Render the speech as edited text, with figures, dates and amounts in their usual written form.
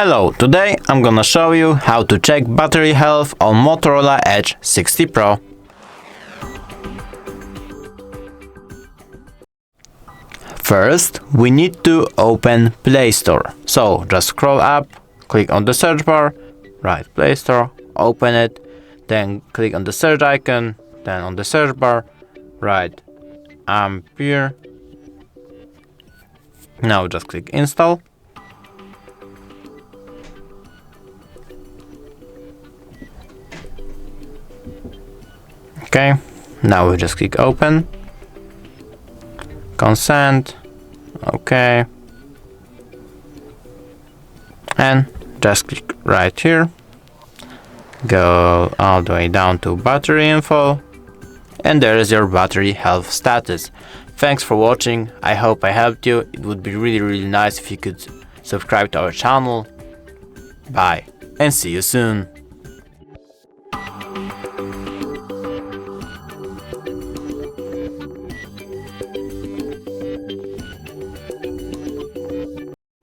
Hello, today I'm gonna show you how to check battery health on Motorola Edge 60 Pro. First, we need to open Play Store. So just scroll up, click on the search bar, write Play Store, open it, then click on the search icon, then on the search bar, write Ampere. Now just click install. Okay, now we just click open, consent, okay, and just click right here, go all the way down to battery info, and there is your battery health status. Thanks for watching, I hope I helped you. It would be really nice if you could subscribe to our channel. Bye and see you soon.